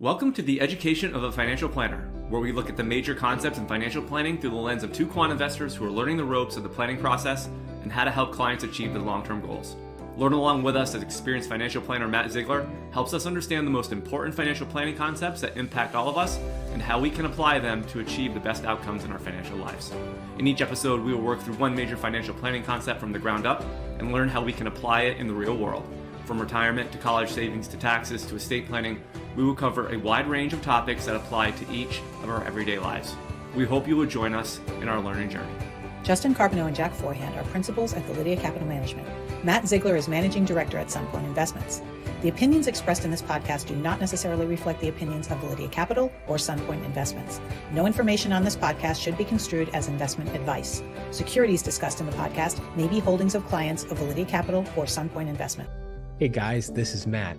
Welcome to the Education of a Financial Planner, where we look at the major concepts in financial planning through the lens of two quant investors who are learning the ropes of the planning process and how to help clients achieve their long-term goals. Learn along with us as experienced financial planner Matt Ziegler helps us understand the most important financial planning concepts that impact all of us and how we can apply them to achieve the best outcomes in our financial lives. In each episode, we will work through one major financial planning concept from the ground up and learn how we can apply it in the real world. From retirement to college savings to taxes to estate planning, we will cover a wide range of topics that apply to each of our everyday lives. We hope you will join us in our learning journey. Justin Carbonneau and Jack Forehand are principals at Validea Capital Management. Matt Ziegler is managing director at Sunpoint Investments. The opinions expressed in this podcast do not necessarily reflect the opinions of Validea Capital or Sunpoint Investments. No information on this podcast should be construed as investment advice. Securities discussed in the podcast may be holdings of clients of Validea Capital or Sunpoint Investment. Hey guys, this is Matt.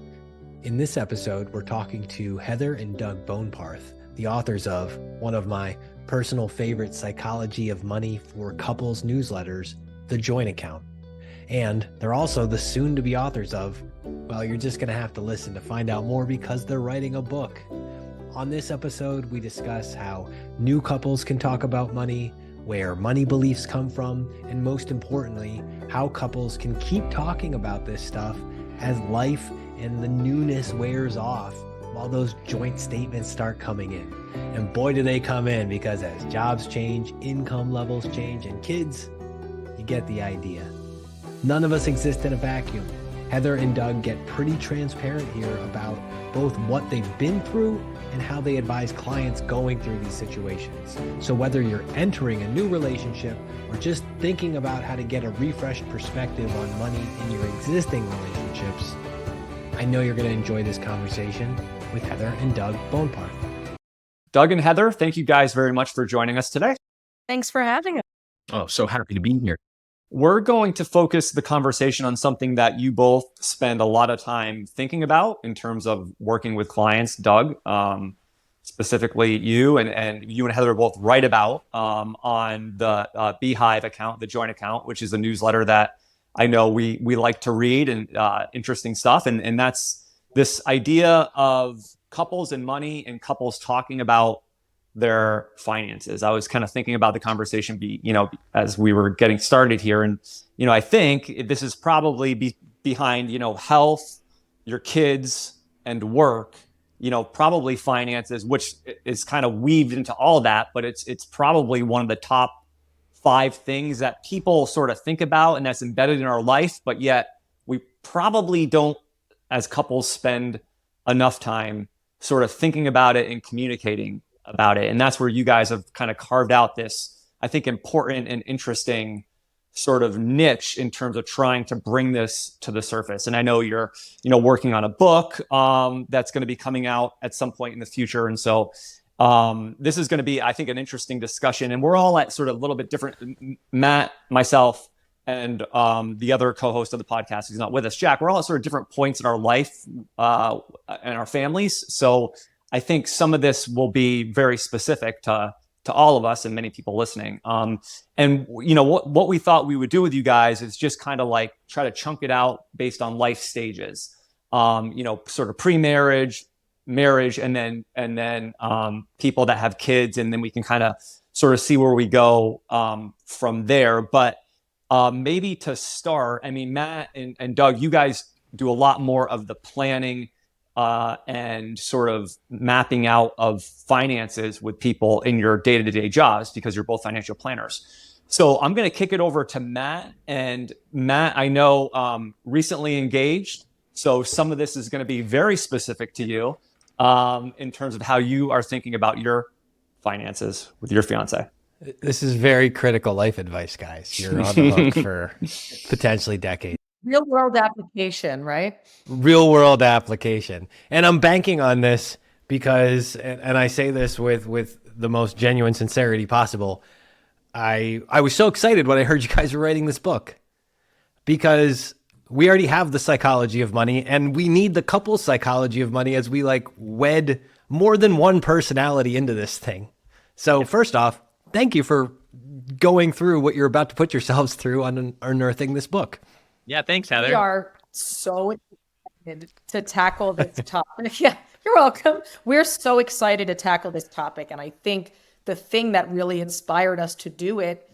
In this episode, we're talking to Heather and Doug Boneparth, the authors of one of my personal favorite psychology of money for couples newsletters, The Joint Account. And they're also the soon-to-be authors of, well, you're just going to have to listen to find out more because they're writing a book. On this episode, we discuss how new couples can talk about money, where money beliefs come from, and most importantly, how couples can keep talking about this stuff as life and the newness wears off while those joint statements start coming in. And boy, do they come in, because as jobs change, income levels change, and kids, you get the idea. None of us exist in a vacuum. Heather and Doug get pretty transparent here about both what they've been through and how they advise clients going through these situations. So whether you're entering a new relationship or just thinking about how to get a refreshed perspective on money in your existing relationships, I know you're going to enjoy this conversation with Heather and Doug Boneparth. Doug and Heather, thank you guys very much for joining us today. Thanks for having us. Oh, so happy to be here. We're going to focus the conversation on something that you both spend a lot of time thinking about in terms of working with clients. Doug, specifically you and you and Heather both write about on the Beehive account, the Joint Account, which is a newsletter that I know we like to read, and interesting stuff. And that's this idea of couples and money and couples talking about their finances. I was kind of thinking about the conversation, as we were getting started here. And, I think this is probably behind, health, your kids, and work, probably finances, which is kind of weaved into all that, but it's probably one of the top 5 things that people sort of think about and that's embedded in our life, but yet we probably don't, as couples, spend enough time sort of thinking about it and communicating about it. And that's where you guys have kind of carved out this, I think, important and interesting sort of niche in terms of trying to bring this to the surface. And I know you're, working on a book that's going to be coming out at some point in the future. And so this is going to be, I think, an interesting discussion. And we're all at sort of a little bit different. Matt, myself, and the other co-host of the podcast who's not with us, Jack, we're all at sort of different points in our life and our families. So I think some of this will be very specific to all of us and many people listening. And what we thought we would do with you guys is just kind of like try to chunk it out based on life stages. Sort of pre-marriage, marriage, and then people that have kids, and then we can kind of sort of see where we go from there. But maybe to start, Matt and Doug, you guys do a lot more of the planning and sort of mapping out of finances with people in your day-to-day jobs because you're both financial planners. So I'm going to kick it over to Matt. And Matt, I know recently engaged, so some of this is going to be very specific to you in terms of how you are thinking about your finances with your fiance. This is very critical life advice, guys. You're on the hook for potentially decades. Real world application, right? Real world application. And I'm banking on this because, and I say this with the most genuine sincerity possible, I was so excited when I heard you guys were writing this book, because we already have the psychology of money, and we need the couple's psychology of money as we wed more than one personality into this thing. So first off, thank you for going through what you're about to put yourselves through on unearthing this book. Yeah, thanks, Heather. We are so excited to tackle this topic. Yeah, You're welcome. We're so excited to tackle this topic. And I think the thing that really inspired us to do it,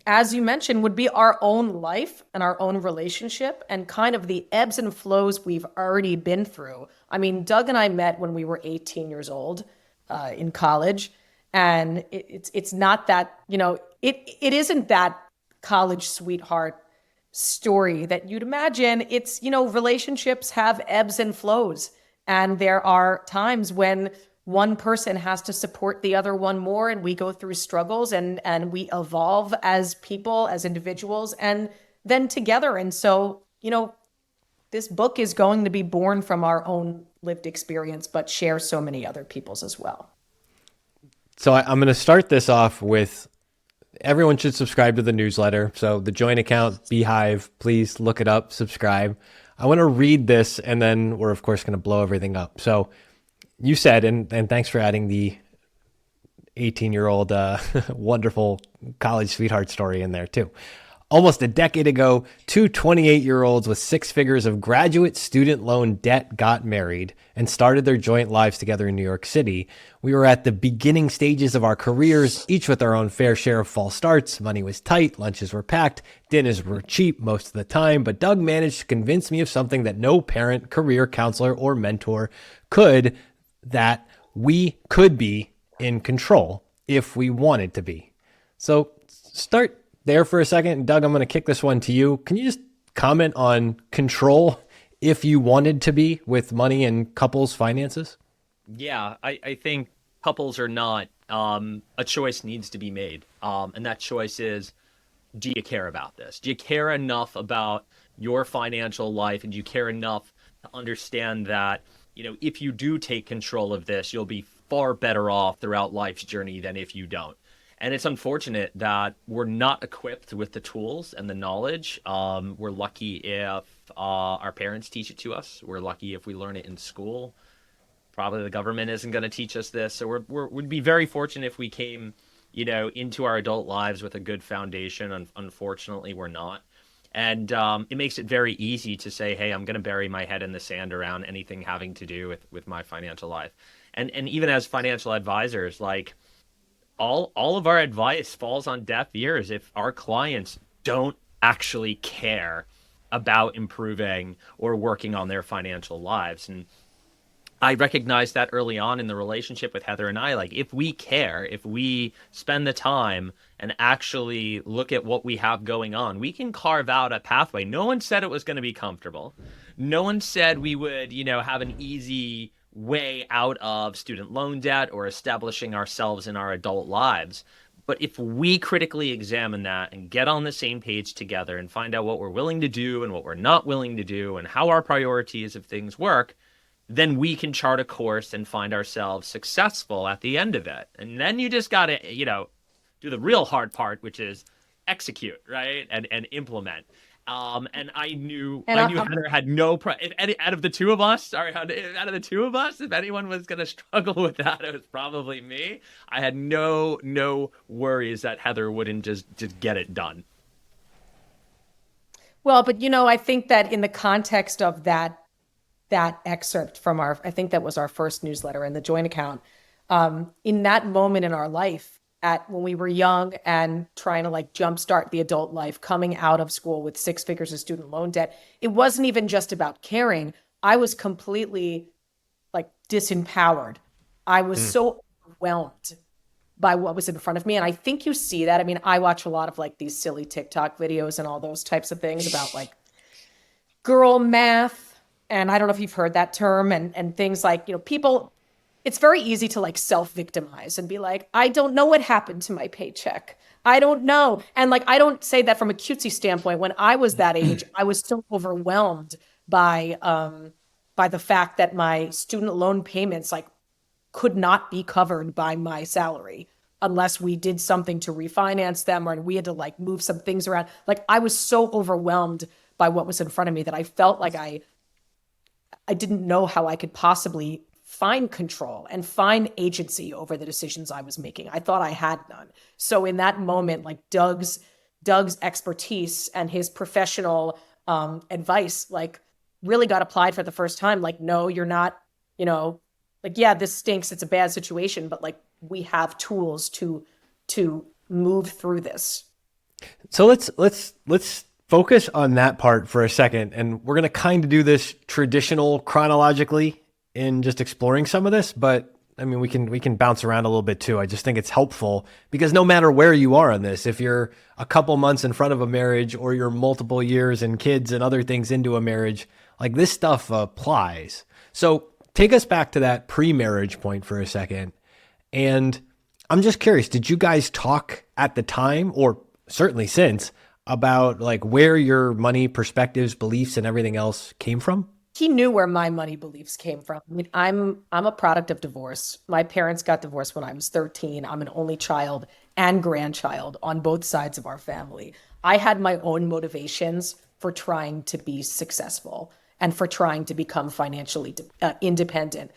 as you mentioned, would be our own life and our own relationship and kind of the ebbs and flows we've already been through. I mean, Doug and I met when we were 18 years old in college. And it's not that, it isn't that college sweetheart story that you'd imagine. It's, relationships have ebbs and flows. And there are times when one person has to support the other one more, and we go through struggles and we evolve as people, as individuals, and then together. And so, this book is going to be born from our own lived experience, but share so many other people's as well. So I'm going to start this off with everyone should subscribe to the newsletter. So the joint account, Beehive, please look it up, subscribe. I want to read this, and then we're, of course, going to blow everything up. So you said, and thanks for adding the 18-year-old wonderful college sweetheart story in there too. Almost a decade ago, two 28-year-olds with six figures of graduate student loan debt got married and started their joint lives together in New York City. We were at the beginning stages of our careers, each with our own fair share of false starts. Money was tight, lunches were packed, dinners were cheap most of the time, but Doug managed to convince me of something that no parent, career counselor, or mentor could, that we could be in control if we wanted to be. So start there for a second. Doug, I'm going to kick this one to you. Can you just comment on control if you wanted to be with money and couples' finances? Yeah, I think couples are not, a choice needs to be made. And that choice is, do you care about this? Do you care enough about your financial life? And do you care enough to understand that, if you do take control of this, you'll be far better off throughout life's journey than if you don't? And it's unfortunate that we're not equipped with the tools and the knowledge. We're lucky if our parents teach it to us. We're lucky if we learn it in school. Probably the government isn't going to teach us this. So we'd be very fortunate if we came, into our adult lives with a good foundation. Unfortunately, we're not. And it makes it very easy to say, hey, I'm going to bury my head in the sand around anything having to do with my financial life. And even as financial advisors, like, all of our advice falls on deaf ears if our clients don't actually care about improving or working on their financial lives. And I recognized that early on in the relationship with Heather and I. Like, if we care, if we spend the time and actually look at what we have going on, we can carve out a pathway. No one said it was going to be comfortable. No one said we would, have an easy way out of student loan debt or establishing ourselves in our adult lives. But if we critically examine that and get on the same page together and find out what we're willing to do and what we're not willing to do and how our priorities of things work, then we can chart a course and find ourselves successful at the end of it. And then you just got to, do the real hard part, which is execute, right? And implement. And I knew Heather had no out of the two of us, if anyone was going to struggle with that, it was probably me. I had no worries that Heather wouldn't just get it done. Well, but I think that in the context of that excerpt from I think that was our first newsletter in the joint account, in that moment in our life, when we were young and trying to jumpstart the adult life, coming out of school with six figures of student loan debt, it wasn't even just about caring. I was completely disempowered. I was so overwhelmed by what was in front of me. And I think you see that. I mean, I watch a lot of these silly TikTok videos and all those types of things about girl math. And I don't know if you've heard that term and things people, it's very easy to self-victimize and be like, I don't know what happened to my paycheck. I don't know. And I don't say that from a cutesy standpoint. When I was that age, I was still overwhelmed by the fact that my student loan payments could not be covered by my salary unless we did something to refinance them or we had to move some things around. I was so overwhelmed by what was in front of me that I felt like I didn't know how I could possibly find control and find agency over the decisions I was making. I thought I had none. So in that moment, Doug's expertise and his professional advice, really got applied for the first time. No, you're not, Like, yeah, this stinks. It's a bad situation, but like we have tools to move through this. So let's focus on that part for a second, and we're gonna kind of do this traditional chronologically in just exploring some of this. But I mean, we can bounce around a little bit too. I just think it's helpful because no matter where you are on this, if you're a couple months in front of a marriage or you're multiple years and kids and other things into a marriage, like this stuff applies. So take us back to that pre-marriage point for a second. And I'm just curious, did you guys talk at the time or certainly since about like where your money perspectives, beliefs, and everything else came from? He knew where my money beliefs came from. I mean, I'm a product of divorce. My parents got divorced when I was 13. I'm an only child and grandchild on both sides of our family. I had my own motivations for trying to be successful and for trying to become financially independent.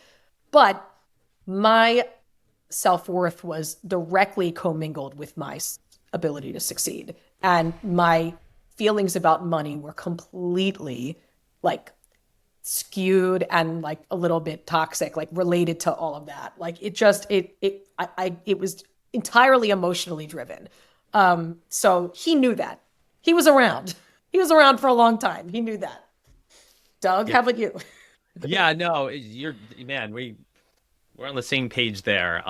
But my self-worth was directly commingled with my ability to succeed. And my feelings about money were completely like skewed and like a little bit toxic, like related to all of that. Like it was entirely emotionally driven. So he knew that. He was around. He was around for a long time. He knew that. Doug, Yeah. how about you? Yeah, no, you're man, we're on the same page there.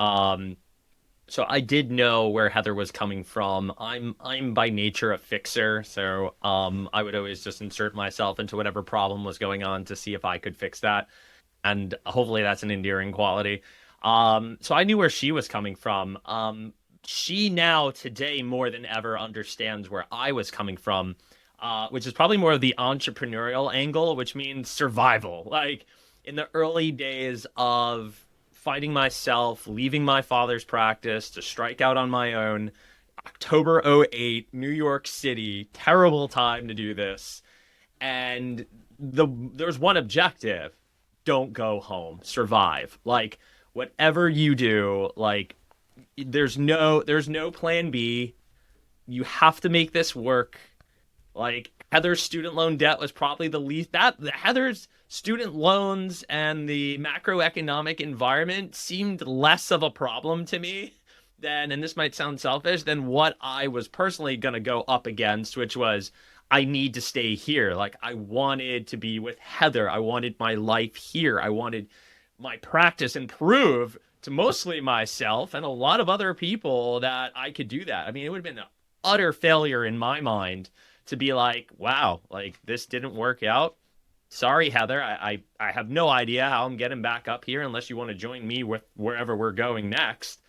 So I did know where Heather was coming from. I'm by nature a fixer, so I would always just insert myself into whatever problem was going on to see if I could fix that. And hopefully that's an endearing quality. So I knew where she was coming from. She now today more than ever understands where I was coming from, which is probably more of the entrepreneurial angle, which means survival. Like in the early days of finding myself, leaving my father's practice to strike out on my own, October '08, New York City, terrible time to do this. And there's one objective: don't go home, survive. Like whatever you do, like there's no plan B. You have to make this work. Like Heather's student loan debt was probably the least that Heather's student loans and the macroeconomic environment seemed less of a problem to me than, and this might sound selfish, than what I was personally going to go up against, which was I need to stay here. Like I wanted to be with Heather. I wanted my life here. I wanted my practice and prove to mostly myself and a lot of other people that I could do that. I mean, it would have been an utter failure in my mind to be like, wow, like this didn't work out. Sorry, Heather. I have no idea how I'm getting back up here unless you want to join me with wherever we're going next.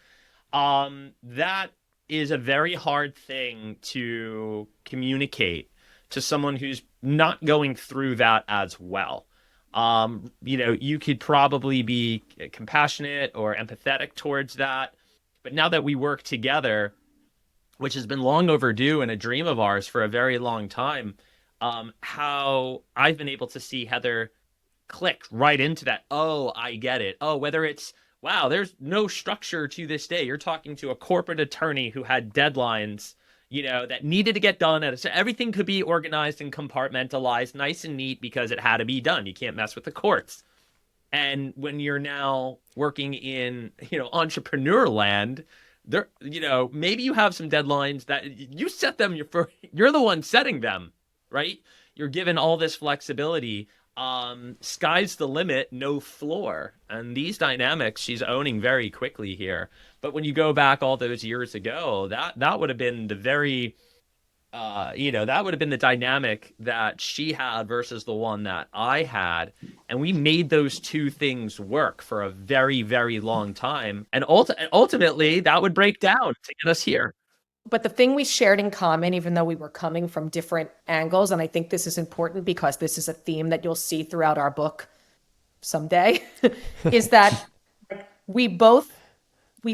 That is a very hard thing to communicate to someone who's not going through that as well. You could probably be compassionate or empathetic towards that. But now that we work together, which has been long overdue and a dream of ours for a very long time, how I've been able to see Heather click right into that. Oh, I get it. Oh, whether it's, wow, there's no structure to this day. You're talking to a corporate attorney who had deadlines, that needed to get done. So everything could be organized and compartmentalized, nice and neat because it had to be done. You can't mess with the courts. And when you're now working in, entrepreneur land, there, maybe you have some deadlines that you set them. You're the one setting them, right? You're given all this flexibility. Sky's the limit, no floor. And these dynamics she's owning very quickly here. But when you go back all those years ago, that would have been the very that would have been the dynamic that she had versus the one that I had. And we made those two things work for a very, very long time. And ultimately, that would break down to get us here. But the thing we shared in common, even though we were coming from different angles, and I think this is important because this is a theme that you'll see throughout our book someday, is that we both, the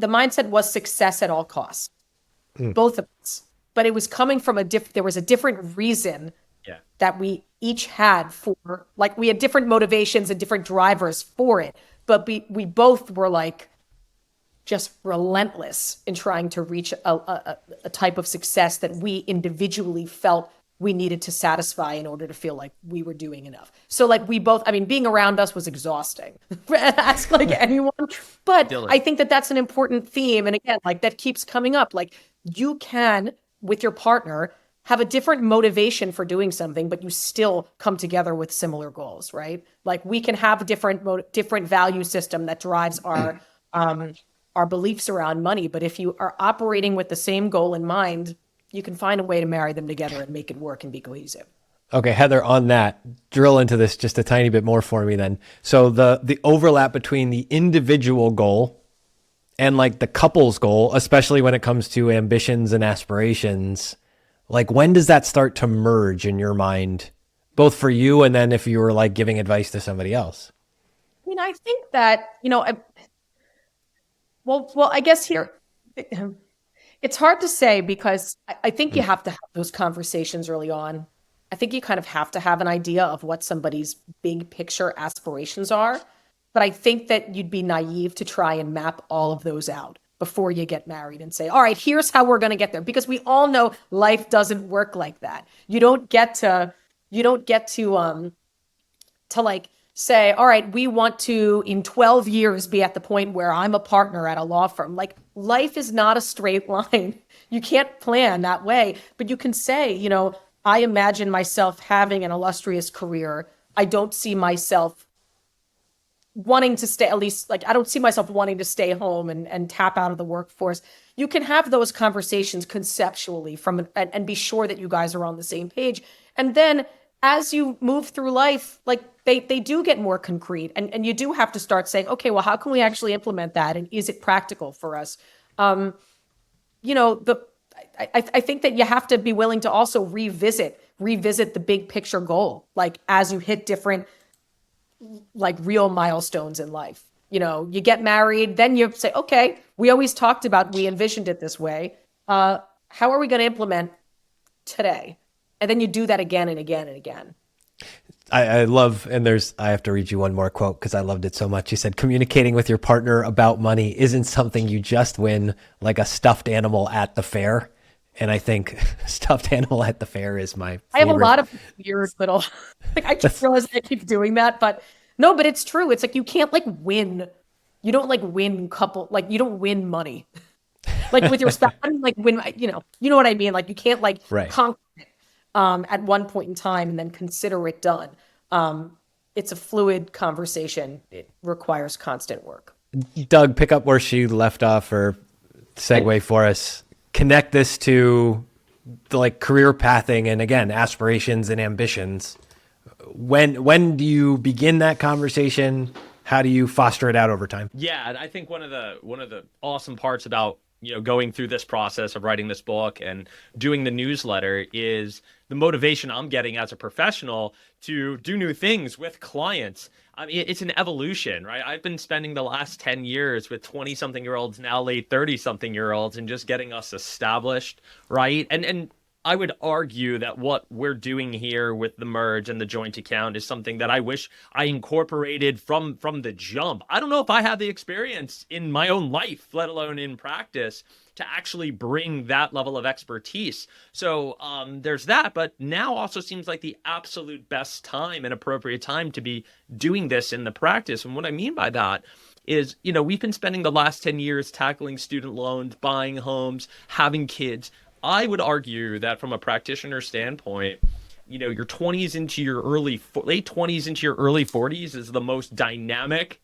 mindset was success at all costs. Both of us, but it was coming from there was a different reason that we each had for, like, we had different motivations and different drivers for it, but we both were like just relentless in trying to reach a type of success that we individually felt we needed to satisfy in order to feel like we were doing enough. So like we both, I mean, being around us was exhausting. Ask like anyone. But Dylan. I think that that's an important theme. And again, like that keeps coming up. Like you can, with your partner, have a different motivation for doing something, but you still come together with similar goals, right? Like we can have a different value system that drives our beliefs around money. But if you are operating with the same goal in mind, you can find a way to marry them together and make it work and be cohesive. Okay, Heather, on that, drill into this just a tiny bit more for me then. So the overlap between the individual goal and like the couple's goal, especially when it comes to ambitions and aspirations, like when does that start to merge in your mind, both for you and then if you were like giving advice to somebody else? I mean, I think that, I guess here, it's hard to say because I think you have to have those conversations early on. I think you kind of have to have an idea of what somebody's big picture aspirations are. But I think that you'd be naive to try and map all of those out before you get married and say, all right, here's how we're going to get there. Because we all know life doesn't work like that. You don't get to like say, all right, we want to in 12 years be at the point where I'm a partner at a law firm. Like life is not a straight line. You can't plan that way, but you can say, I imagine myself having an illustrious career. I don't see myself wanting to stay, at least like I don't see myself wanting to stay home and tap out of the workforce. You can have those conversations conceptually and be sure that you guys are on the same page. And then as you move through life, like they do get more concrete and you do have to start saying, okay, well, how can we actually implement that? And is it practical for us? I think that you have to be willing to also revisit the big picture goal, like as you hit different like real milestones in life. You get married, then you say, okay, we envisioned it this way. How are we going to implement today? And then you do that again and again and again. I love, and I have to read you one more quote because I loved it so much. You said, communicating with your partner about money isn't something you just win like a stuffed animal at the fair. And I think stuffed animal at the fair is my favorite. I have a lot of weird little, like I just realized I keep doing that, but no, but it's true. It's like, you can't like win. You don't like win you don't win money. Like with your spouse, I don't like win, you know what I mean? Like you can't like conquer it at one point in time and then consider it done. It's a fluid conversation. It requires constant work. Doug, pick up where she left off or segue for us. Connect this to the like career pathing and again, aspirations and ambitions. When do you begin that conversation? How do you foster it out over time? Yeah, and I think one of the awesome parts about going through this process of writing this book and doing the newsletter is the motivation I'm getting as a professional to do new things with clients. I mean, it's an evolution, right? I've been spending the last 10 years with 20-something-year-olds, now late 30-something-year-olds, and just getting us established, right? And I would argue that what we're doing here with the merge and the joint account is something that I wish I incorporated from the jump. I don't know if I have the experience in my own life, let alone in practice, to actually bring that level of expertise. So there's that, but now also seems like the absolute best time and appropriate time to be doing this in the practice. And what I mean by that is, we've been spending the last 10 years tackling student loans, buying homes, having kids. I would argue that from a practitioner standpoint, your 20s into your late 20s into your early 40s is the most dynamic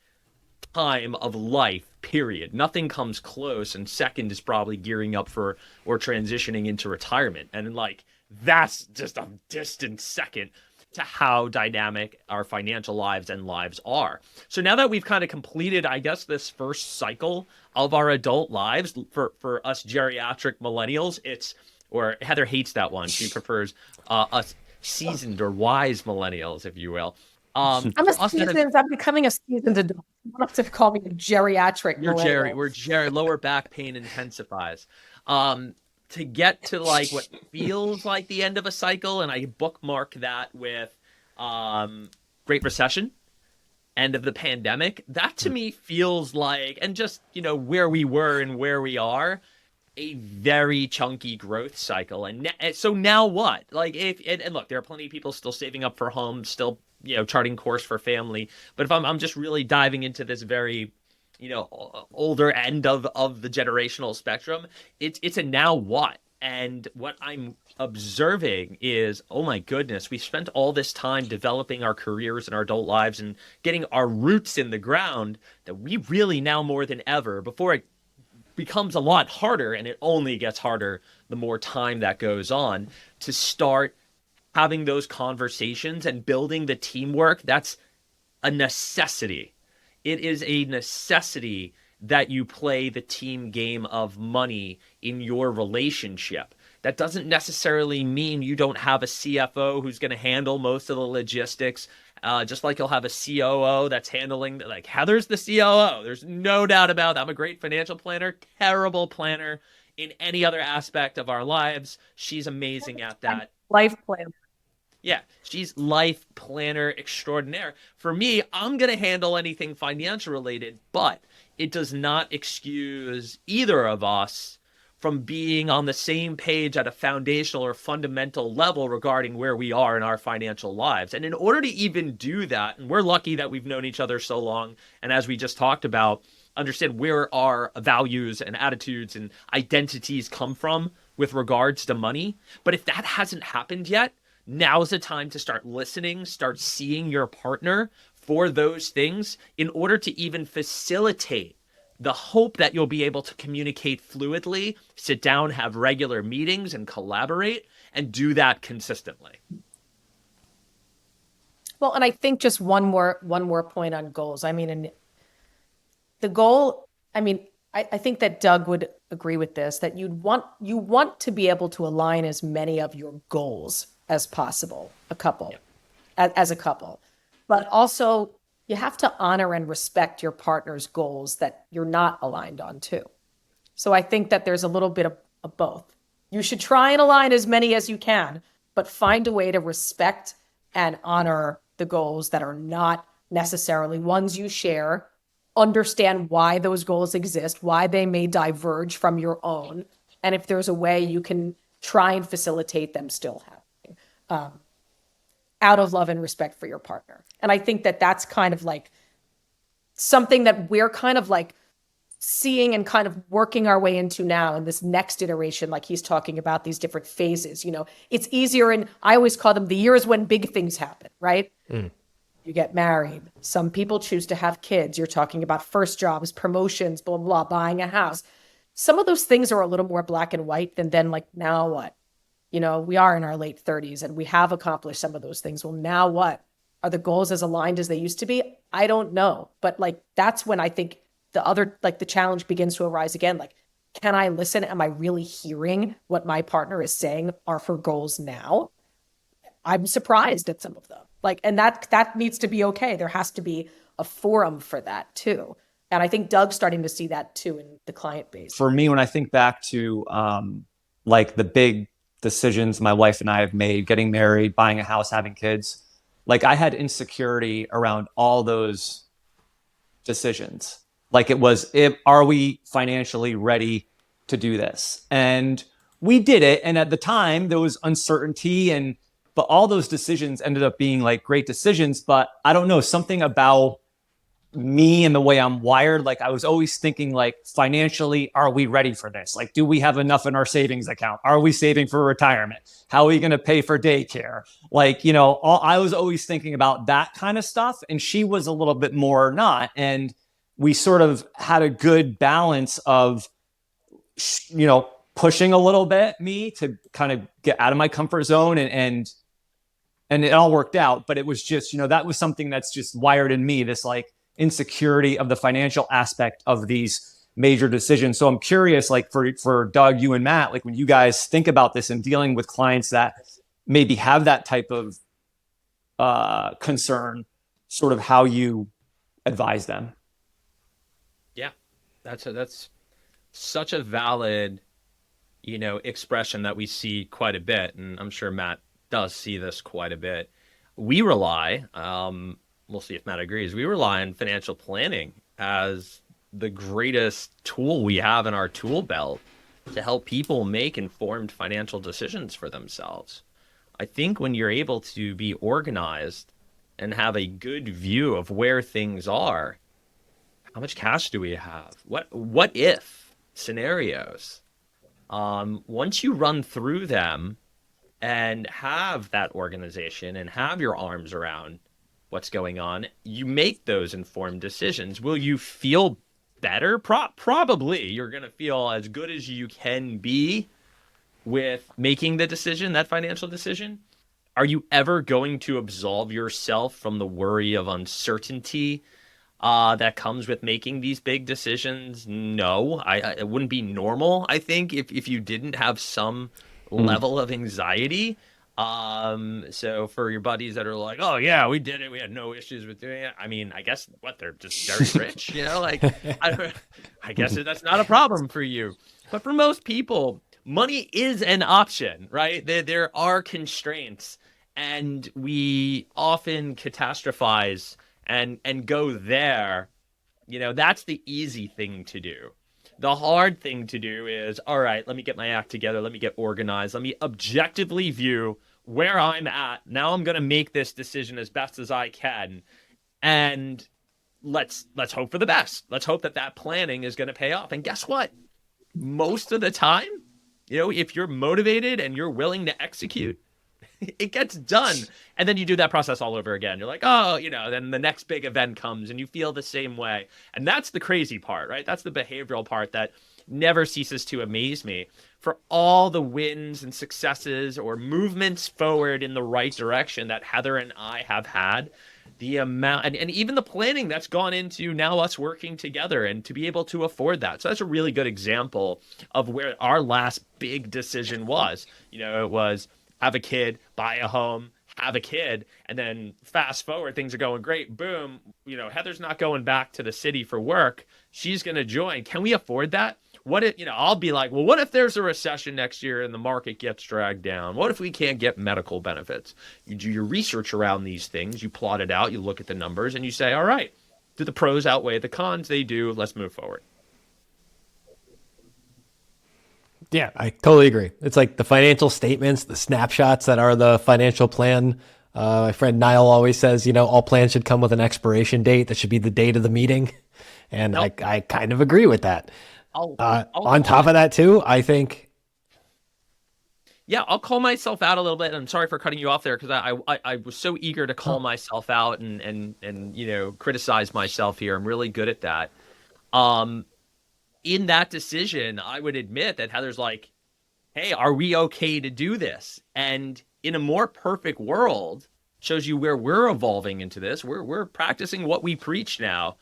time of life, period. Nothing comes close. And second is probably gearing up for or transitioning into retirement. And like, that's just a distant second to how dynamic our financial lives and lives are. So now that we've kind of completed, I guess, this first cycle of our adult lives for us geriatric millennials, or Heather hates that one. She prefers us seasoned or wise millennials, if you will. I'm becoming a seasoned adult. You don't have to call me a geriatric millennial. We're lower back pain intensifies. To get to like what feels like the end of a cycle, and I bookmark that with Great Recession, end of the pandemic. That to me feels like, and just where we were and where we are, a very chunky growth cycle. And so now what? Like and look, there are plenty of people still saving up for homes, still, charting course for family. But if I'm just really diving into this very, older end of the generational spectrum, it's a now what? And what I'm observing is, oh my goodness, we spent all this time developing our careers and our adult lives and getting our roots in the ground, that we really now more than ever, before it becomes a lot harder, and it only gets harder the more time that goes on, to start having those conversations and building the teamwork. That's a necessity. It is a necessity that you play the team game of money in your relationship. That doesn't necessarily mean you don't have a CFO who's going to handle most of the logistics. Just like you'll have a COO that's handling, like Heather's the COO. There's no doubt about that. I'm a great financial planner, terrible planner in any other aspect of our lives. She's amazing at that. Life plan. Yeah, she's life planner extraordinaire. For me, I'm going to handle anything financial related, but it does not excuse either of us from being on the same page at a foundational or fundamental level regarding where we are in our financial lives. And in order to even do that, and we're lucky that we've known each other so long, and as we just talked about, understand where our values and attitudes and identities come from with regards to money. But if that hasn't happened yet, now's the time to start listening, start seeing your partner for those things in order to even facilitate the hope that you'll be able to communicate fluidly, sit down, have regular meetings, and collaborate, and do that consistently. Well, and I think just one more point on goals. I mean, and the goal, I mean, I think that Doug would agree with this, that you want to be able to align as many of your goals as possible, as a couple. But also you have to honor and respect your partner's goals that you're not aligned on too. So I think that there's a little bit of both. You should try and align as many as you can, but find a way to respect and honor the goals that are not necessarily ones you share. Understand why those goals exist, why they may diverge from your own, and if there's a way you can try and facilitate them still happening, out of love and respect for your partner. And I think that that's kind of like something that we're kind of like seeing and kind of working our way into now in this next iteration, like he's talking about these different phases. It's easier, and I always call them the years when big things happen, right? You get married. Some people choose to have kids. You're talking about first jobs, promotions, blah, blah, blah, buying a house. Some of those things are a little more black and white than then like, now what? We are in our late 30s and we have accomplished some of those things. Well, now what? Are the goals as aligned as they used to be? I don't know. But like, that's when I think the challenge begins to arise again. Like, can I listen? Am I really hearing what my partner is saying are her goals now? I'm surprised at some of them. And that needs to be okay. There has to be a forum for that too. And I think Doug's starting to see that too in the client base. For me, when I think back to the big decisions my wife and I have made, getting married, buying a house, having kids, I had insecurity around all those decisions. Are we financially ready to do this? And we did it. And at the time there was uncertainty, but all those decisions ended up being great decisions. But I don't know, something about me and the way I'm wired, I was always thinking financially, are we ready for this? Do we have enough in our savings account? Are we saving for retirement? How are we going to pay for daycare? I was always thinking about that kind of stuff. And she was a little bit more not. And we sort of had a good balance of, pushing a little bit me to kind of get out of my comfort zone, and it all worked out. But it was just, that was something that's just wired in me, this insecurity of the financial aspect of these major decisions. So I'm curious, for Doug, you and Matt, when you guys think about this and dealing with clients that maybe have that type of concern, sort of how you advise them. Yeah, that's such a valid, expression that we see quite a bit. And I'm sure Matt does see this quite a bit. We rely, we'll see if Matt agrees, we rely on financial planning as the greatest tool we have in our tool belt to help people make informed financial decisions for themselves. I think when you're able to be organized and have a good view of where things are, how much cash do we have? What if scenarios? Once you run through them and have that organization and have your arms around what's going on, you make those informed decisions. Will you feel better? Probably. You're going to feel as good as you can be with making the decision, that financial decision. Are you ever going to absolve yourself from the worry of uncertainty that comes with making these big decisions? No, it wouldn't be normal, I think, if you didn't have some level of anxiety. So for your buddies that are like, oh yeah, we did it, we had no issues with doing it. I mean, I guess they're just very rich, like I guess that's not a problem for you. But for most people, money is an option, right? There are constraints, and we often catastrophize and go there. That's the easy thing to do. The hard thing to do is, all right, let me get my act together. Let me get organized. Let me objectively view where I'm at. Now I'm going to make this decision as best as I can. And let's hope for the best. Let's hope that planning is going to pay off. And guess what? Most of the time, if you're motivated and you're willing to execute, it gets done. And then you do that process all over again. You're like, oh, then the next big event comes and you feel the same way. And that's the crazy part, right? That's the behavioral part that never ceases to amaze me. For all the wins and successes or movements forward in the right direction that Heather and I have had, the amount and even the planning that's gone into now us working together and to be able to afford that. So that's a really good example of where our last big decision was. It was have a kid, buy a home, have a kid, and then fast forward, things are going great. Boom, Heather's not going back to the city for work. She's going to join. Can we afford that? What if, I'll be like, well, what if there's a recession next year and the market gets dragged down? What if we can't get medical benefits? You do your research around these things, you plot it out, you look at the numbers, and you say, all right, do the pros outweigh the cons? They do. Let's move forward. Yeah, I totally agree. It's like the financial statements, the snapshots that are the financial plan. My friend Niall always says, all plans should come with an expiration date. That should be the date of the meeting. And nope. I kind of agree with that. On top of that too, I think. Yeah, I'll call myself out a little bit. I'm sorry for cutting you off there because I was so eager to call myself out and criticize myself here. I'm really good at that. In that decision, I would admit that Heather's like, hey, are we okay to do this? And in a more perfect world, shows you where we're evolving into this. We're practicing what we preach now.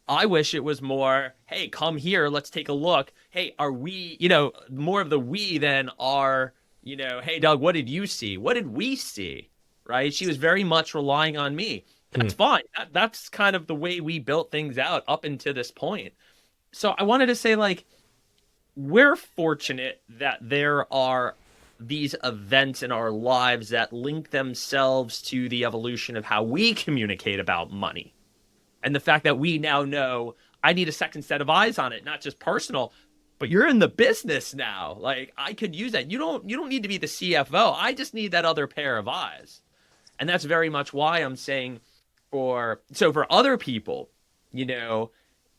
I wish it was more, hey, come here, let's take a look. Hey, are we, more of the we than are, hey, Doug, what did you see? What did we see? Right? She was very much relying on me. That's fine. That's kind of the way we built things out up until this point. So I wanted to say, we're fortunate that there are these events in our lives that link themselves to the evolution of how we communicate about money. And the fact that we now know I need a second set of eyes on it, not just personal, but you're in the business now. I could use that. You don't need to be the CFO. I just need that other pair of eyes. And that's very much why I'm saying for other people,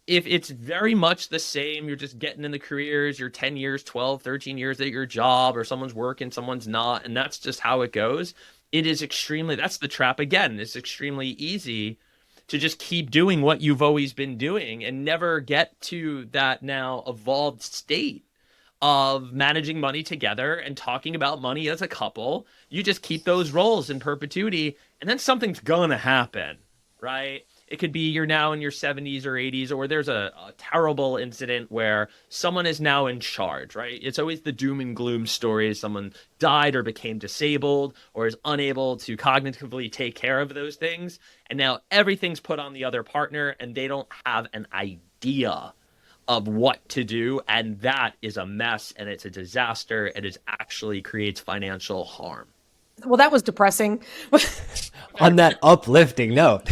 if it's very much the same, you're just getting in the careers, you're 10 years, 12, 13 years at your job, or someone's working, someone's not, and that's just how it goes. That's the trap again. It's extremely easy to just keep doing what you've always been doing and never get to that now evolved state of managing money together and talking about money as a couple. You just keep those roles in perpetuity, and then something's gonna happen, right? It could be you're now in your 70s or 80s, or there's a terrible incident where someone is now in charge, right? It's always the doom and gloom story. Someone died or became disabled or is unable to cognitively take care of those things. And now everything's put on the other partner and they don't have an idea of what to do. And that is a mess and it's a disaster. And it actually creates financial harm. Well, that was depressing. On that uplifting note.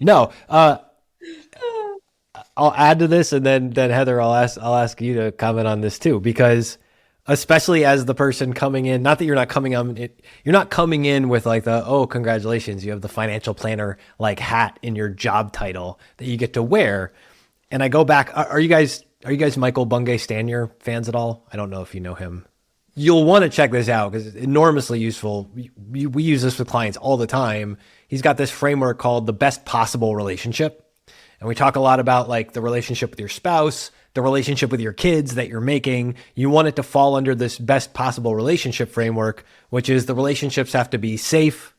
No, I'll add to this, and then Heather, I'll ask you to comment on this too, because especially as the person coming in, not that you're not coming in with like the, oh, congratulations, you have the financial planner like hat in your job title that you get to wear. And I go back, are you guys Michael Bungay Stanier fans at all? I don't know if you know him. You'll want to check this out because it's enormously useful. We use this with clients all the time. He's got this framework called the best possible relationship. And we talk a lot about like the relationship with your spouse, the relationship with your kids that you're making. You want it to fall under this best possible relationship framework, which is the relationships have to be safe,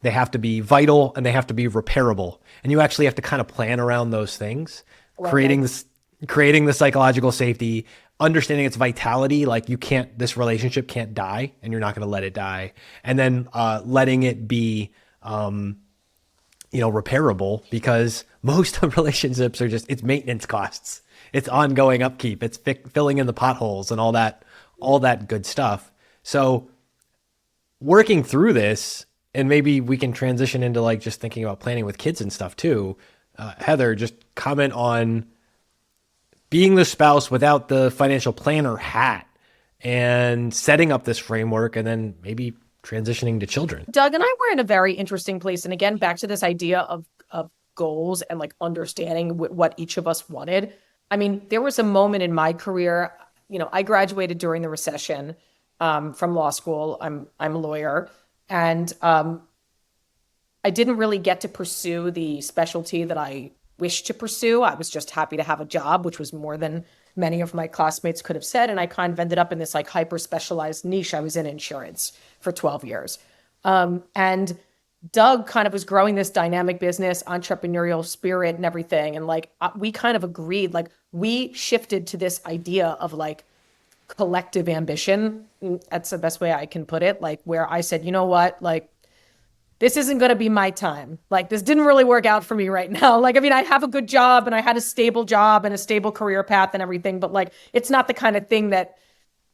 they have to be vital, and they have to be repairable. And you actually have to kind of plan around those things, creating the psychological safety, understanding its vitality. Like this relationship can't die, and you're not going to let it die. And then letting it be, repairable, because most of relationships are it's maintenance costs. It's ongoing upkeep. It's filling in the potholes and all that good stuff. So working through this, and maybe we can transition into like just thinking about planning with kids and stuff too. Heather, just comment on being the spouse without the financial planner hat and setting up this framework, and then maybe transitioning to children. Doug and I were in a very interesting place. And again, back to this idea of goals and like understanding what each of us wanted. I mean, there was a moment in my career, I graduated during the recession from law school. I'm a lawyer, and I didn't really get to pursue the specialty that I wished to pursue. I was just happy to have a job, which was more than many of my classmates could have said. And I kind of ended up in this like hyper specialized niche. I was in insurance for 12 years. And Doug kind of was growing this dynamic business, entrepreneurial spirit and everything. And like, we kind of agreed, like we shifted to this idea of like collective ambition. That's the best way I can put it. Like where I said, you know what, like, this isn't going to be my time. Like, this didn't really work out for me right now. Like, I mean, I have a good job and I had a stable job and a stable career path and everything, but like, it's not the kind of thing that,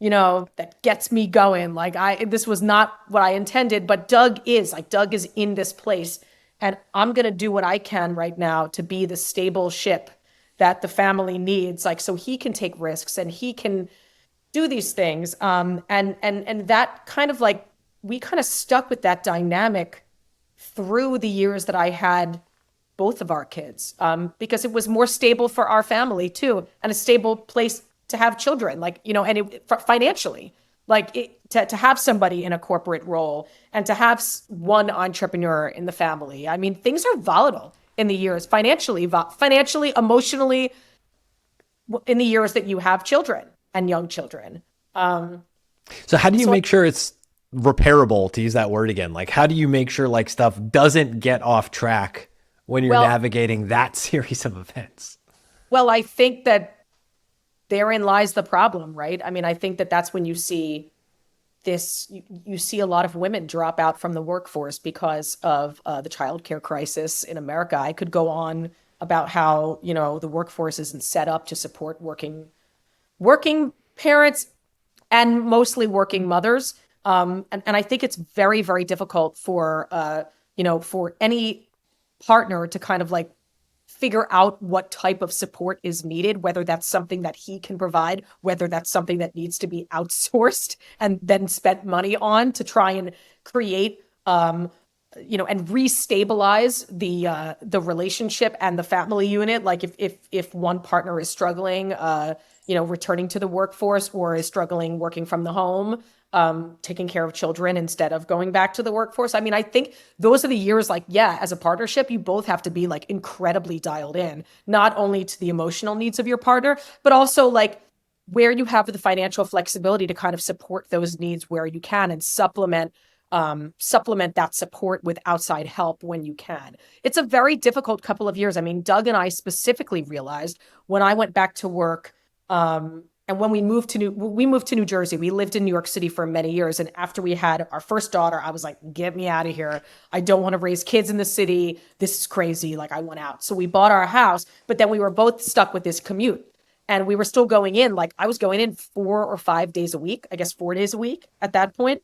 that gets me going. Like this was not what I intended, but Doug is in this place, and I'm going to do what I can right now to be the stable ship that the family needs. Like, so he can take risks and he can do these things. And that kind of like, we kind of stuck with that dynamic through the years that I had both of our kids, because it was more stable for our family too, and a stable place to have children, like, financially, like to have somebody in a corporate role and to have one entrepreneur in the family. I mean, things are volatile in the years, financially, emotionally, in the years that you have children and young children. So how do you make sure it's repairable, to use that word again? Like, how do you make sure like stuff doesn't get off track when you're navigating that series of events? Well, I think that therein lies the problem, right? I mean, I think that that's when you see this, you see a lot of women drop out from the workforce because of the childcare crisis in America. I could go on about how, the workforce isn't set up to support working parents and mostly working mothers. And I think it's very, very difficult for, for any partner to kind of like figure out what type of support is needed, whether that's something that he can provide, whether that's something that needs to be outsourced and then spent money on to try and create, and restabilize the relationship and the family unit. Like if one partner is struggling, returning to the workforce, or is struggling working from the home, taking care of children instead of going back to the workforce. I mean, I think those are the years, like, yeah, as a partnership, you both have to be like incredibly dialed in, not only to the emotional needs of your partner, but also like where you have the financial flexibility to kind of support those needs where you can, and supplement that support with outside help when you can. It's a very difficult couple of years. I mean, Doug and I specifically realized when I went back to work, and when we moved to New Jersey. We lived in New York City for many years. And after we had our first daughter, I was like, get me out of here. I don't want to raise kids in the city. This is crazy. Like, I want out. So we bought our house, but then we were both stuck with this commute. And we were still going in, like I was going in 4 or 5 days a week, I guess 4 days a week at that point.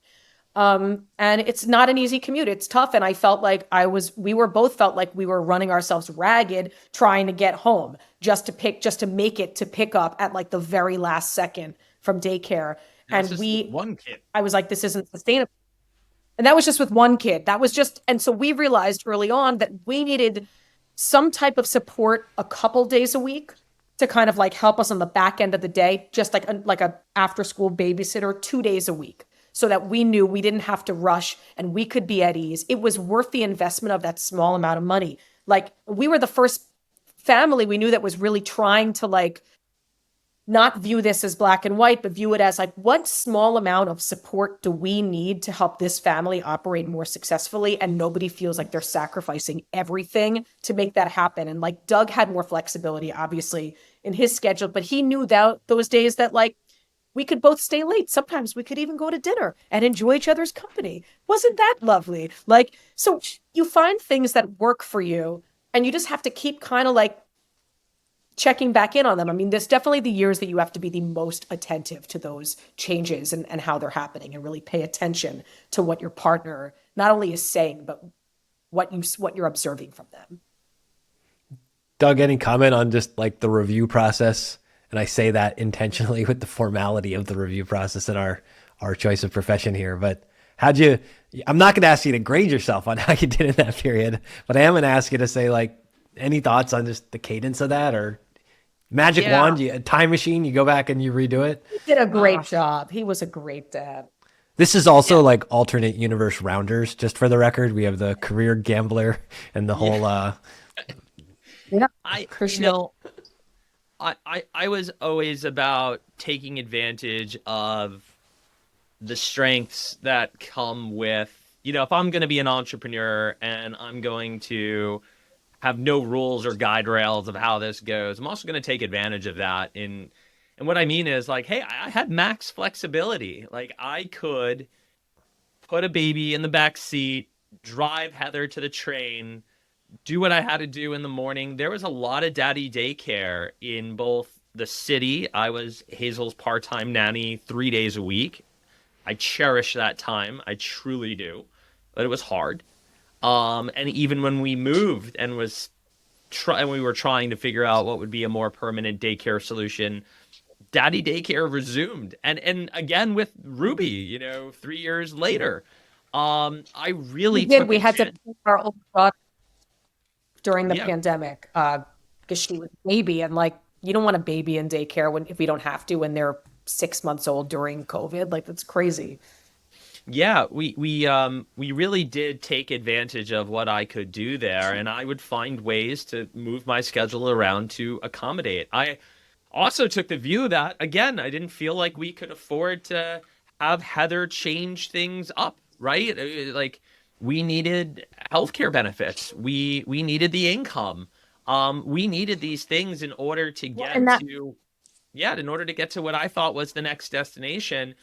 And it's not an easy commute. It's tough. And I felt like we were both felt like we were running ourselves ragged trying to get home just to make it to pick up at like the very last second from daycare. That's And just one kid. I was like, this isn't sustainable. And that was just with one kid. And so we realized early on that we needed some type of support a couple days a week to kind of like help us on the back end of the day, just like a after school babysitter 2 days a week, so that we knew we didn't have to rush and we could be at ease. It was worth the investment of that small amount of money. Like we were the first family we knew that was really trying to like not view this as black and white, but view it as like, what small amount of support do we need to help this family operate more successfully? And nobody feels like they're sacrificing everything to make that happen. And like Doug had more flexibility, obviously, in his schedule, but he knew that those days that like we could both stay late. Sometimes we could even go to dinner and enjoy each other's company. Wasn't that lovely? Like, so you find things that work for you and you just have to keep kind of like checking back in on them. I mean, there's definitely the years that you have to be the most attentive to those changes and how they're happening and really pay attention to what your partner not only is saying, but what you're observing from them. Doug, any comment on just like the review process? And I say that intentionally with the formality of the review process and our choice of profession here. But I'm not going to ask you to grade yourself on how you did in that period, but I am going to ask you to say like, any thoughts on just the cadence of that, or magic wand, a time machine, you go back and you redo it? He did a great job. He was a great dad. This is also like alternate universe rounders, just for the record. We have the career gambler and the whole I was always about taking advantage of the strengths that come with, if I'm going to be an entrepreneur and I'm going to have no rules or guide rails of how this goes, I'm also going to take advantage of that. And what I mean is like, hey, I had max flexibility. Like I could put a baby in the back seat, drive Heather to the train, do what I had to do in the morning. There was a lot of daddy daycare in both the city. I was Hazel's part-time nanny 3 days a week. I cherish that time. I truly do. But it was hard. And even when we moved and we were trying to figure out what would be a more permanent daycare solution, daddy daycare resumed. And again with Ruby, 3 years later, I really we had to pick our old daughter during the pandemic because she was a baby, and like you don't want a baby in daycare if we don't have to when they're 6 months old during COVID. Like that's crazy. Yeah, we really did take advantage of what I could do there, and I would find ways to move my schedule around to accommodate. I also took the view that, again, I didn't feel like we could afford to have Heather change things up, right? Like we needed healthcare benefits. We needed the income. We needed these things in order to get in order to get to what I thought was the next destination.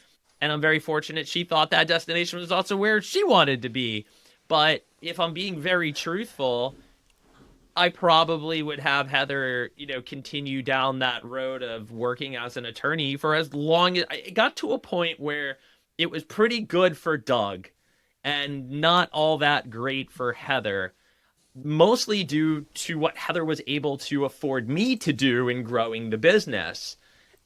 And I'm very fortunate she thought that destination was also where she wanted to be. But if I'm being very truthful, I probably would have Heather, continue down that road of working as an attorney for as long as it got to a point where it was pretty good for Doug and not all that great for Heather, mostly due to what Heather was able to afford me to do in growing the business.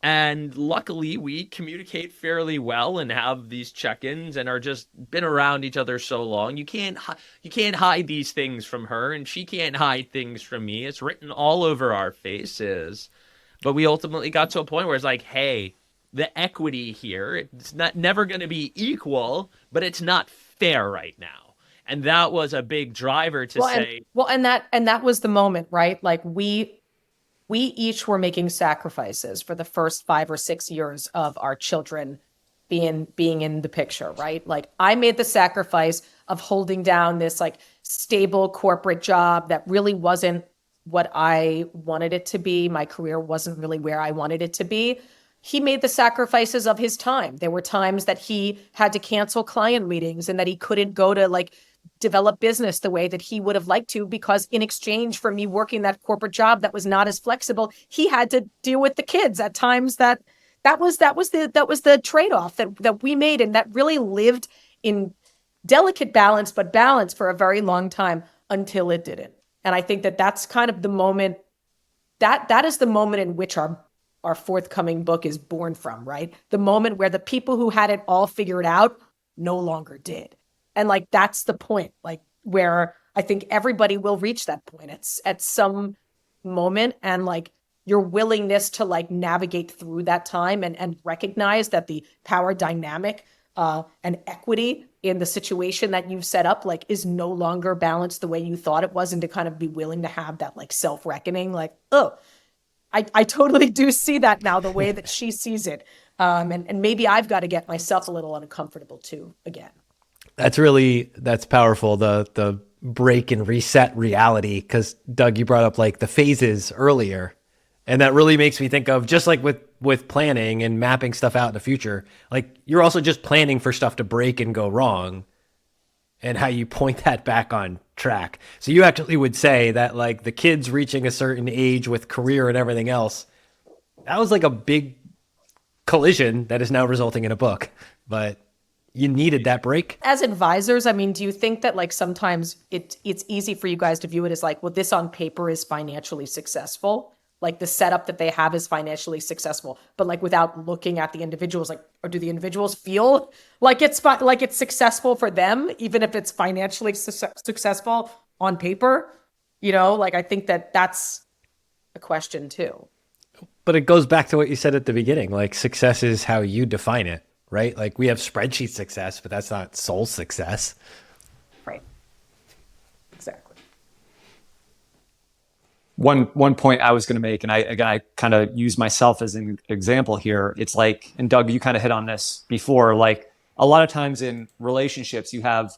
And luckily, we communicate fairly well and have these check-ins and are just been around each other so long. You can't hide these things from her, and she can't hide things from me. It's written all over our faces. But we ultimately got to a point where it's like, hey, the equity here, it's never going to be equal, but it's not fair right now. And that was a big driver to say. And that was the moment, right? Like we each were making sacrifices for the first 5 or 6 years of our children being in the picture, right? Like I made the sacrifice of holding down this like stable corporate job that really wasn't what I wanted it to be. My career wasn't really where I wanted it to be. He made the sacrifices of his time. There were times that he had to cancel client meetings and that he couldn't go to like develop business the way that he would have liked to, because in exchange for me working that corporate job that was not as flexible, he had to deal with the kids at times that was the trade-off that we made, and that really lived in delicate balance, but balance for a very long time until it didn't. And I think that that's kind of the moment that is the moment in which our forthcoming book is born from, right? The moment where the people who had it all figured out no longer did. And like, that's the point, like where I think everybody will reach that point. It's at some moment, and like your willingness to like navigate through that time and recognize that the power dynamic and equity in the situation that you've set up like is no longer balanced the way you thought it was, and to kind of be willing to have that like self-reckoning, like, oh, I totally do see that now the way that she sees it. And maybe I've got to get myself a little uncomfortable too again. That's powerful. The break and reset reality. Cause Doug, you brought up like the phases earlier, and that really makes me think of just like with planning and mapping stuff out in the future, like you're also just planning for stuff to break and go wrong, and how you point that back on track. So you actually would say that like the kids reaching a certain age with career and everything else, that was like a big collision that is now resulting in a book, but you needed that break. As advisors, I mean, do you think that like sometimes it's easy for you guys to view it as like, well, this on paper is financially successful, like the setup that they have is financially successful, but like without looking at the individuals, like, or do the individuals feel like it's successful for them, even if it's financially successful on paper? You know, like I think that that's a question too. But it goes back to what you said at the beginning, like success is how you define it, right? Like we have spreadsheet success, but that's not soul success. Right. Exactly. One point I was going to make, and I kind of use myself as an example here. It's like, and Doug, you kind of hit on this before, like a lot of times in relationships, you have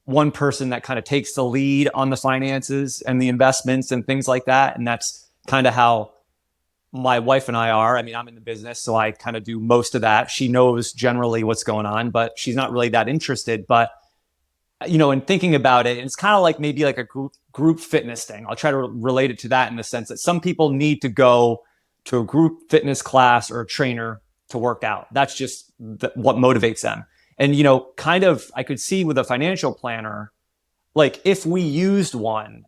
one person that kind of takes the lead on the finances and the investments and things like that. And that's kind of how my wife and I are. I mean, I'm in the business, so I kind of do most of that. She knows generally what's going on, but she's not really that interested. But you know, in thinking about it, it's kind of like maybe like a group fitness thing. I'll try to relate it to that in the sense that some people need to go to a group fitness class or a trainer to work out. That's just what motivates them. And, you know, kind of, I could see with a financial planner, like if we used one,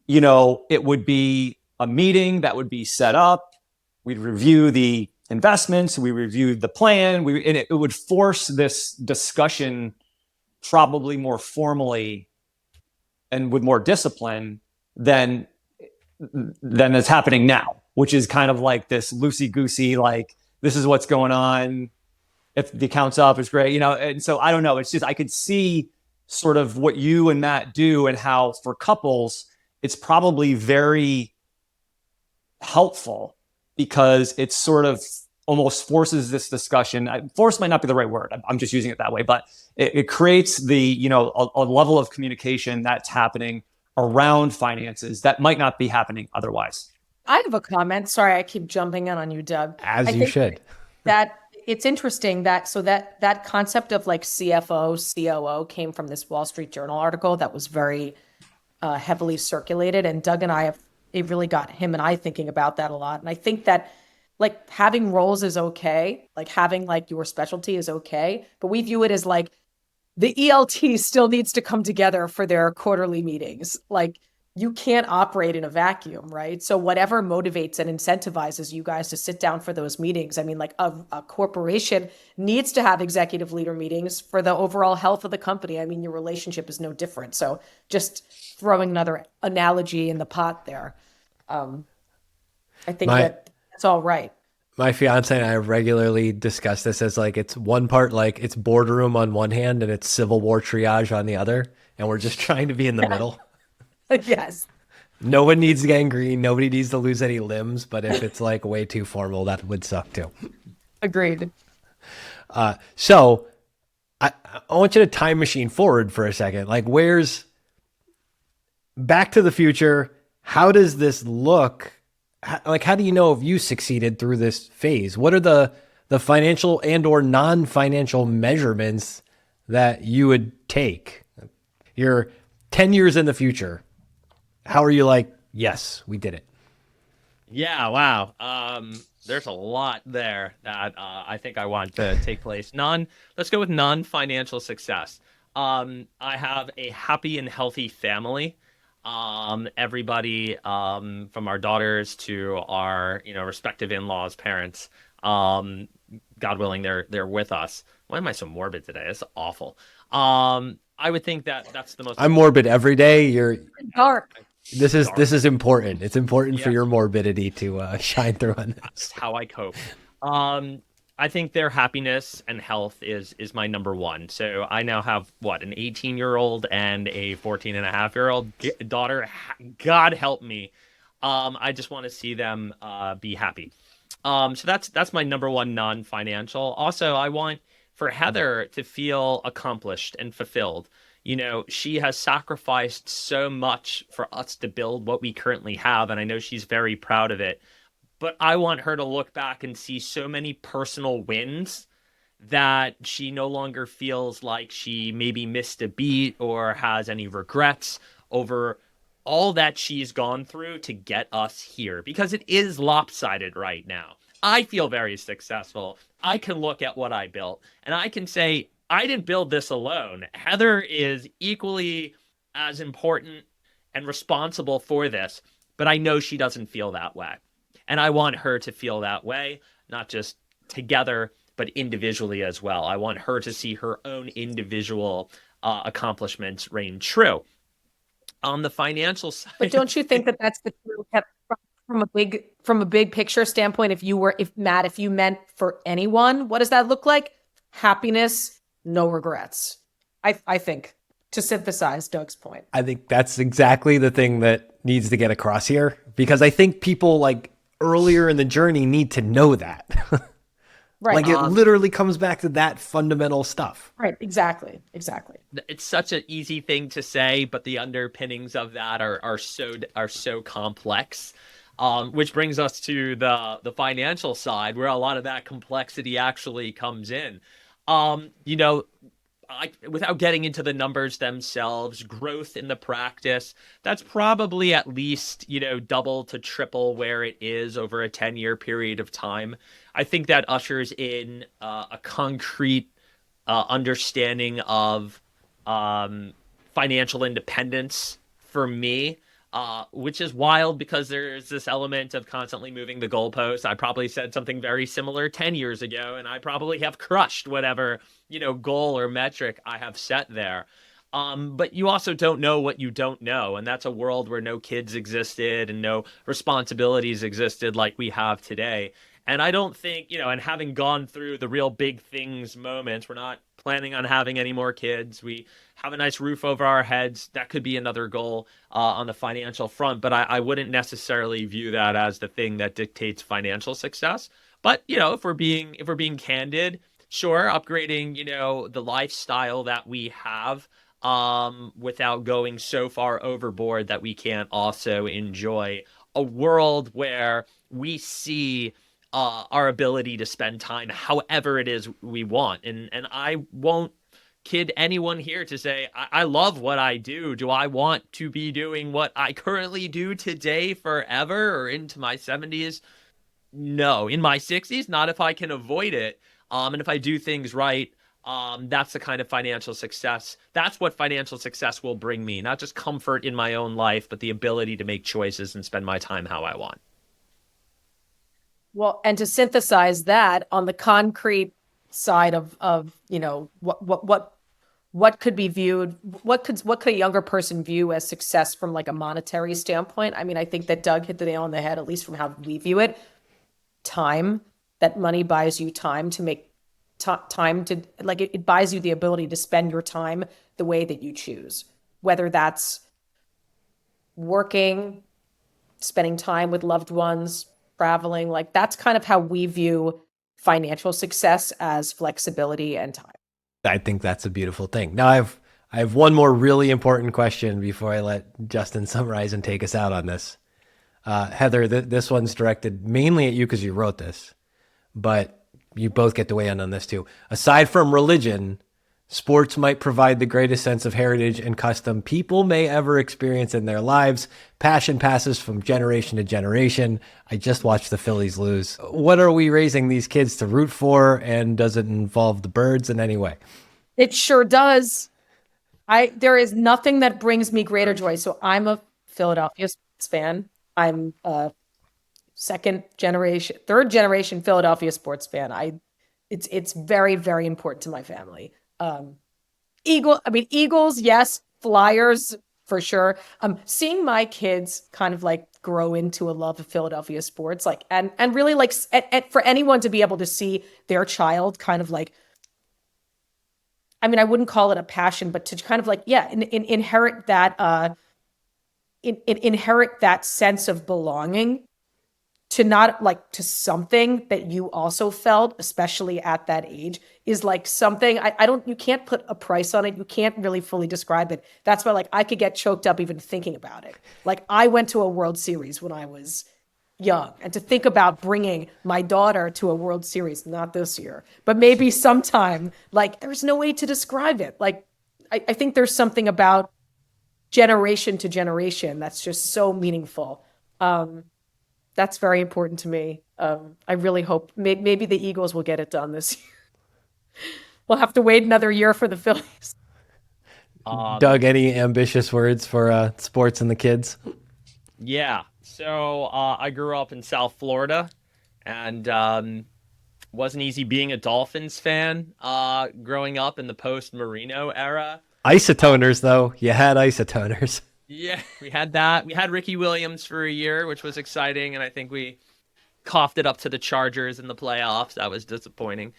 you know, it would be a meeting that would be set up. We'd review the investments. We reviewed the plan. And it would force this discussion probably more formally and with more discipline than is happening now, which is kind of like this loosey-goosey, like this is what's going on. If the account's up, it's great, you know. And so I don't know. It's just I could see sort of what you and Matt do, and how for couples it's probably very helpful because it's sort of almost forces this discussion. Force might not be the right word. I'm just using it that way, but it creates the, you know, a level of communication that's happening around finances that might not be happening otherwise. I have a comment. Sorry, I keep jumping in on you, Doug. As you should. That it's interesting that that concept of like CFO, COO came from this Wall Street Journal article that was very heavily circulated. And Doug and I it really got him and I thinking about that a lot. And I think that like having roles is okay, like having like your specialty is okay, but we view it as like the ELT still needs to come together for their quarterly meetings. Like you can't operate in a vacuum, right? So whatever motivates and incentivizes you guys to sit down for those meetings. I mean, like a corporation needs to have executive leader meetings for the overall health of the company. I mean, your relationship is no different. So just throwing another analogy in the pot there. I think that's all right. My fiance and I regularly discuss this as like, it's one part, like it's boardroom on one hand and it's Civil War triage on the other. And we're just trying to be in the middle. Yes. No one needs gangrene. Nobody needs to lose any limbs. But if it's like way too formal, that would suck too. Agreed. So I want you to time machine forward for a second. Like where's Back to the Future? How does this look? Like, how do you know if you succeeded through this phase? What are the financial and or non-financial measurements that you would take? You're 10 years in the future. How are you like, yes, we did it? Yeah, wow. There's a lot there that I think I want to take place. Let's go with non-financial success. I have a happy and healthy family. Everybody, from our daughters to our, respective in-laws, parents, um, God willing, they're with us. Why am I so morbid today? It's awful. I would think that that's the most I'm important. morbid every day. You're Dark. this is important. It's important for Yes, your morbidity to shine through on that's this. how I cope. Um, I think their happiness and health is my number one. So I now have what, an 18-year-old and a 14-and-a-half-year-old daughter. God help me. I just want to see them be happy. So that's my number one non-financial. Also, I want for Heather to feel accomplished and fulfilled. She has sacrificed so much for us to build what we currently have, and I know she's very proud of it. But I want her to look back and see so many personal wins that she no longer feels like she maybe missed a beat or has any regrets over all that she's gone through to get us here, because it is lopsided right now. I feel very successful. I can look at what I built and I can say, I didn't build this alone. Heather is equally as important and responsible for this, but I know she doesn't feel that way. And I want her to feel that way, not just together, but individually as well. I want her to see her own individual accomplishments reign true. On the financial side, But don't you think that that's the true from a big picture standpoint? If you meant for anyone, what does that look like? Happiness, no regrets. I think, to synthesize Doug's point. I think that's exactly the thing that needs to get across here, because I think people like earlier in the journey need to know that. Right. Like it literally comes back to that fundamental stuff. Right. Exactly. it's such an easy thing to say, but the underpinnings of that are so complex. Which brings us to the financial side, where a lot of that complexity actually comes in. You know, without getting into the numbers themselves, growth in the practice, that's probably at least, double to triple where it is over a 10-year period of time. I think that ushers in a concrete understanding of financial independence for me. Which is wild because there's this element of constantly moving the goalposts. I probably said something very similar 10 years ago, and I probably have crushed whatever, goal or metric I have set there. But you also don't know what you don't know. And that's a world where no kids existed and no responsibilities existed like we have today. And I don't think, and having gone through the real big things moments, we're not planning on having any more kids. We have a nice roof over our heads. That could be another goal on the financial front, but I wouldn't necessarily view that as the thing that dictates financial success. But if we're being candid, sure, upgrading the lifestyle that we have, without going so far overboard that we can't also enjoy a world where we see our ability to spend time however it is we want. And I won't kid anyone here to say, I love what I do. Do I want to be doing what I currently do today forever or into my 70s? No. In my 60s, not if I can avoid it. And if I do things right, that's the kind of financial success. That's what financial success will bring me. Not just comfort in my own life, but the ability to make choices and spend my time how I want. Well, and to synthesize that on the concrete side of what could be viewed, what could a younger person view as success from like a monetary standpoint? I mean, I think that Doug hit the nail on the head, at least from how we view it. Time, that money buys you time to make time to, like, it buys you the ability to spend your time the way that you choose, whether that's working, spending time with loved ones, traveling. Like, that's kind of how we view financial success, as flexibility and time. I think that's a beautiful thing. Now I have one more really important question before I let Justin summarize and take us out on this. Heather, this one's directed mainly at you because you wrote this, but you both get to weigh in on this too. Aside from religion, sports might provide the greatest sense of heritage and custom people may ever experience in their lives. Passion passes from generation to generation. I just watched the Phillies lose. What are we raising these kids to root for? And does it involve the birds in any way? It sure does. There is nothing that brings me greater joy. So I'm a Philadelphia sports fan. I'm a third generation Philadelphia sports fan. It's very, very important to my family. Eagles, yes. Flyers, for sure. Seeing my kids kind of like grow into a love of Philadelphia sports, like, and really like, for anyone to be able to see their child kind of like, I wouldn't call it a passion, but to kind of like, inherit that, inherit that sense of belonging to not like to something that you also felt, especially at that age, is like something you can't put a price on it. You can't really fully describe it. That's why like I could get choked up even thinking about it. Like I went to a World Series when I was young, and to think about bringing my daughter to a World Series, not this year, but maybe sometime, like there's no way to describe it. Like I think there's something about generation to generation that's just so meaningful. That's very important to me. I really hope maybe the Eagles will get it done this year. We'll have to wait another year for the Phillies. Doug, any ambitious words for sports and the kids? Yeah. So I grew up in South Florida, and wasn't easy being a Dolphins fan growing up in the post-Marino era. Isotoners, though. You had isotoners. Yeah, we had that. We had Ricky Williams for a year, which was exciting, and I think we coughed it up to the Chargers in the playoffs. That was disappointing.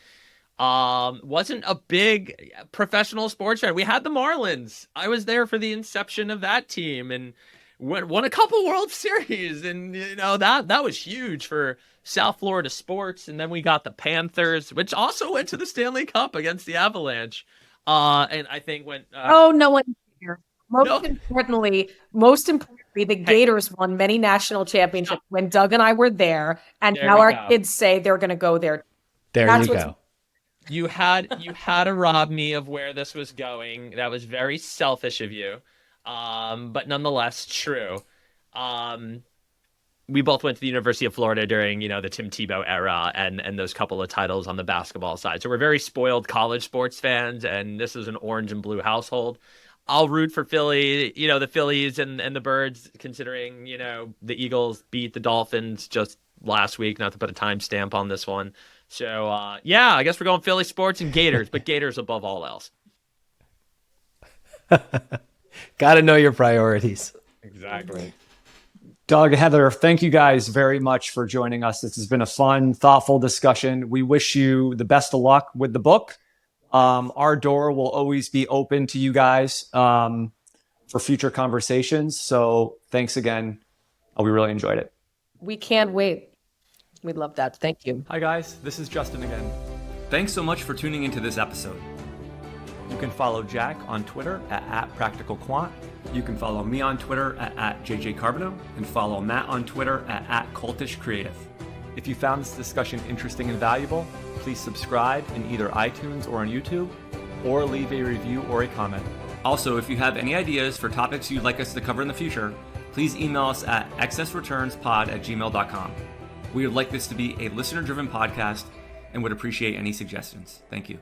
Wasn't a big professional sports fan. We had the Marlins. I was there for the inception of that team and won a couple World Series, and that was huge for South Florida sports. And then we got the Panthers, which also went to the Stanley Cup against the Avalanche. And I think when no one here. Most importantly, the Gators won many national championships when Doug and I were there, and now our kids say they're going to go there. There you go. You had to rob me of where this was going. That was very selfish of you, but nonetheless true. We both went to the University of Florida during the Tim Tebow era and those couple of titles on the basketball side. So we're very spoiled college sports fans, and this is an orange and blue household. I'll root for Philly, the Phillies and the Birds, considering, the Eagles beat the Dolphins just last week, not to put a timestamp on this one. So, I guess we're going Philly sports and Gators, but Gators above all else. Got to know your priorities. Exactly. Doug, Heather, thank you guys very much for joining us. This has been a fun, thoughtful discussion. We wish you the best of luck with the book. Our door will always be open to you guys for future conversations. So thanks again. We really enjoyed it. We can't wait. We'd love that. Thank you. Hi, guys. This is Justin again. Thanks so much for tuning into this episode. You can follow Jack on Twitter at @PracticalQuant. You can follow me on Twitter at JJCarbonneau, and follow Matt on Twitter at @CultishCreative. If you found this discussion interesting and valuable, please subscribe in either iTunes or on YouTube, or leave a review or a comment. Also, if you have any ideas for topics you'd like us to cover in the future, please email us at excessreturnspod@gmail.com. We would like this to be a listener-driven podcast and would appreciate any suggestions. Thank you.